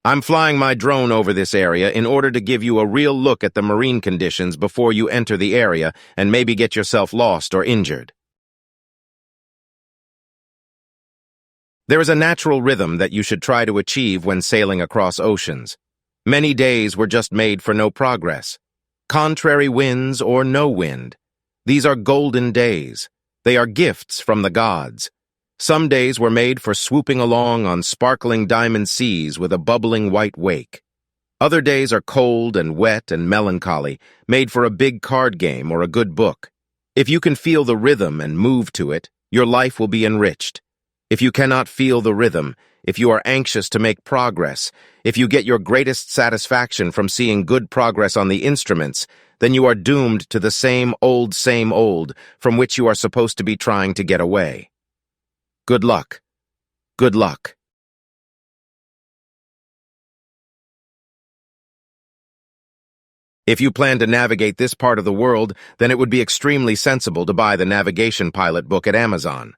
I'm flying my drone over this area in order to give you a real look at the marine conditions before you enter the area and maybe get yourself lost or injured. There is a natural rhythm that you should try to achieve when sailing across oceans. Many days were just made for no progress. Contrary winds or no wind. These are golden days. They are gifts from the gods. Some days were made for swooping along on sparkling diamond seas with a bubbling white wake. Other days are cold and wet and melancholy, made for a big card game or a good book. If you can feel the rhythm and move to it, your life will be enriched. If you cannot feel the rhythm, if you are anxious to make progress, if you get your greatest satisfaction from seeing good progress on the instruments, then you are doomed to the same old from which you are supposed to be trying to get away. Good luck. Good luck. If you plan to navigate this part of the world, then it would be extremely sensible to buy the Navigation Pilot book at Amazon.